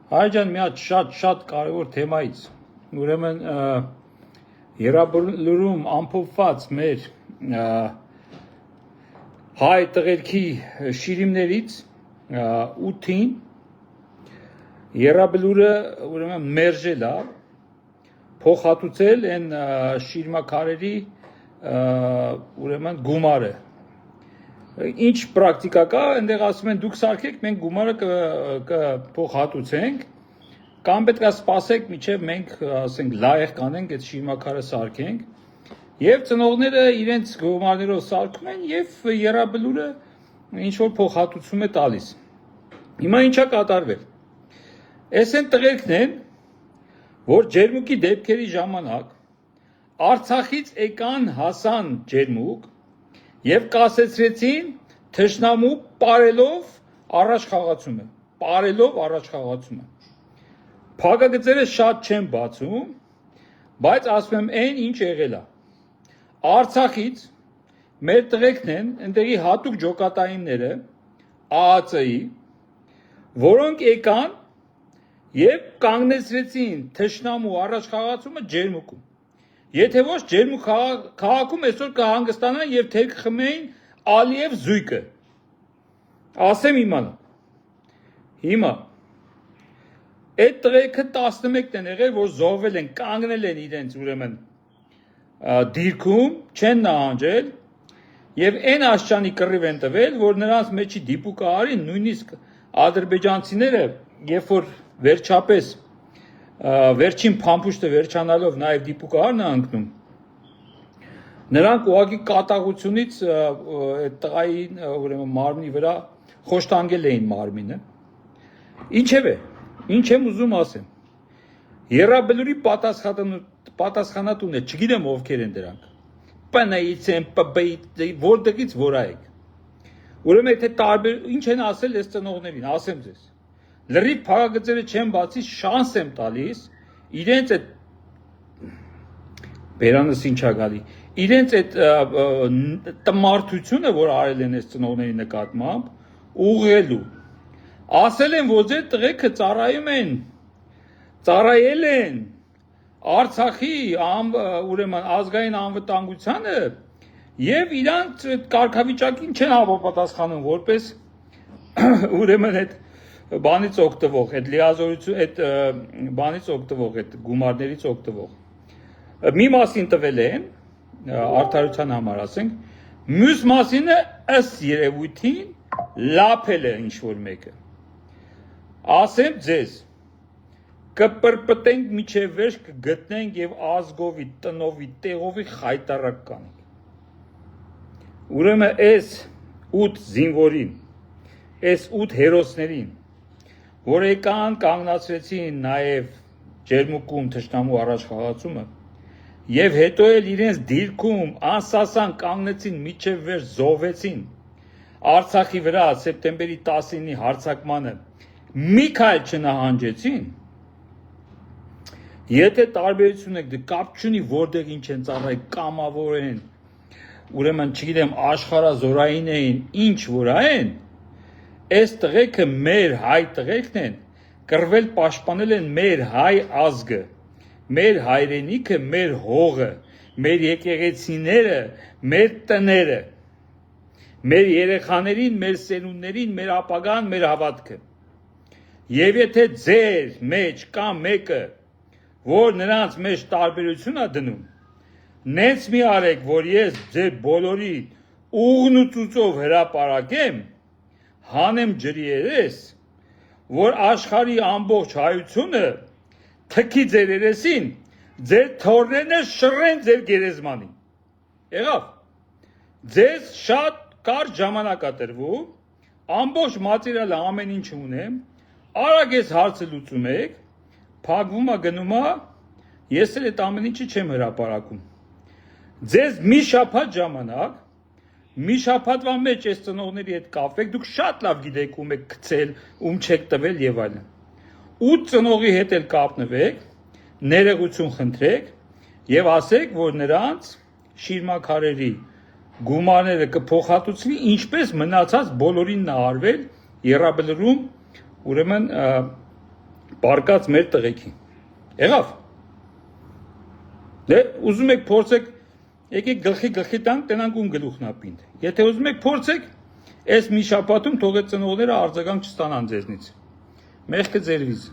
Հայ ջան, մի հատ շատ կարևոր թեմայից։ Ուրեմն Եռաբլուրում ամփոփված մեր հայ տղերքի շիրիմներից 8-ին Եռաբլուրը ուրեմն մերժել է, փոխհատուցել այն շիրմաքարերի ուրեմն գումարը։ Ինչ պրակտիկա կա, այնտեղ ասում են դուք սարքեք, մենք գումարը կփոխհատուցենք, կամ պետք է սպասեք, մինչև մենք ասենք լայեղ կանենք, այդ շիրմաքարը սարքենք, եւ ծնողները իրենց գումարներով սարքում են եւ Եռաբլուրը ինչ որ փոխհատուցում է տալիս։ Հիմա ինչա կատարվել։ Այս են տղերքն են, որ ջերմուկի դեպքերի ժամանակ Արցախից եկան հասան ջերմուկ եւ կասեցրեցին թշնամու պարելով առաջխաղացումը, Փակագծերը շատ չեն բացում, բայց ասում եմ այն ինչ եղել է։ Արցախից մեր տղերքն են, այնտեղի հատուկ ջոկատայինները ԱԱՑ-ի, որոնք եկան եւ կանգնեցրեցին թշնամու առաջխաղացումը ջերմուկում։ Եթե ոչ ջերմուկ քաղաքում այսօր կհանգստանան եւ թեր կխմեին Ալիև զույգը։ Ասեմ իմանա։ Հիմա այդ տղերքը 11-ն են եղել, որ զոհվել են, կանգնել են իրենց ուրեմն դիրքում, չեն նահանջել եւ այն աշճանի կռիվ են տվել, որ նրանց մեջի դիպուկը արին, նույնիսկ ադրբեջանցիները, երբ որ վերջապես վերջին փամփուշտը վերջանալով նաև դիպուկարն է ընկնում, նրանք ուղղակի կատաղությունից այդ տղայի ուրեմն մարմնի վրա խոշտանգել էին մարմինը։ Ինչևէ, ինչ եմ ուզում ասեմ։ Եռաբլուրի պատասխանատուն է, չգիտեմ ովքեր են դրանք։ ՊՆ-ից են, ՊԲ-ից, որտեղից որայեք։ Ուրեմն եթե տարբեր ինչ են ասել այս ծնողներին, ասեմ ձեզ։ Լրիվ փակագծերը չեն բացի, շանս եմ տալիս, իրենց այդ բերանս ինչա գալի, իրենց այդ տմարդությունը, որ արել են այս ծնողների նկատմամբ, ուղղելու։ Ասել են, որ ձեր տղերքը ծառայել են Արցախի ուրեմն ազգային անվտանգությանը եւ իրանց կարգավիճակին չեն համապատասխանում, որպես ուրեմն այդ բանից օգտվող, այդ լիազորություն, այդ բանից օգտվող, այդ գումարներից օգտվող։ Մի մասին տվել են, արդարության համար ասենք, մյուս մասինը ըստ երևույթին լափել է ինչ-որ մեկը։ Ասեմ ձեզ, կպրպտենք միջև վերջ, կգտնենք եւ ազգովի, տնովի, տեղովի խայտարակ կանենք։ Ուրեմն այս 8 զինվորին, այս 8 հերոսներին, որ եկան կանգնացրեցին նաև ջերմուկում թշնամու առաջխաղացումը եւ հետո էլ իրենց դիրքում անսասան կանգնեցին միջև վերջ զոհվեցին Արցախի վրա սեպտեմբերի 19-ի հարձակմանը մի քայլ չնահանջեցին, եթե տարբերություն եք, կապ չունի որտեղ ինչ են ծառայ, կամավոր են, ուրեմն չգիտեմ աշխարհազորային էին, ինչ որ այն, այս տղերքը մեր հայ տղերքն են, կռվել պաշտպանել են մեր հայ ազգը, մեր հայրենիքը, մեր հողը, մեր եկեղեցիները, մեր տները, մեր երեխաներին, մեր սերունդներին, մեր ապագան, մեր հավատքը։ Եվ եթե ձեր մեջ կա մեկը, որ նրանց մեջ տարբերություն է դնում, նենց մի արեք, որ ես ձեր բոլորի ուղն ու ծուծով հրապարակեմ, հանեմ ջրի երես, որ աշխարհի ամբողջ հայությունը թքի ձեր երեսին, ձեր թորներն շռեն ձեր գերեզմանին։ Եղավ։ Ձեզ շատ կարճ ժամանակ է տրվում, ամբողջ մատերիալը ամեն ինչ ունեմ, արագ ես հարցը լուծում եք, փակվում է գնում է, ես էլ այդ ամեն ինչը չեմ հրապարակում։ Ձեզ մի շաբաթ ժամանակ, մի շաբաթվա մեջ այս ծնողների հետ կապվեք, դուք շատ լավ գիտեք ում եք գցել, ում չեք տվել եւ այլն։ 8 ծնողի հետ էլ կապնվեք, ներողություն խնդրեք եւ ասեք, որ նրանց շիրմաքարերի գումարները կփոխհատուցվի, ինչպես մնացած բոլորին նահարվել Եռաբլուրում, ուրեմն Բարկած մեր տղեկին։ Եղավ։ Դե ուզում եք փորձեք, եկեք գլխի տանք, տնանք ում գլուխն ապինդ։ Եթե ուզում եք փորձեք, այս մի շաբաթում թողեք ծնողները արձագանք չստանան ձեզնից։ Մեղքը ձեր վիզ։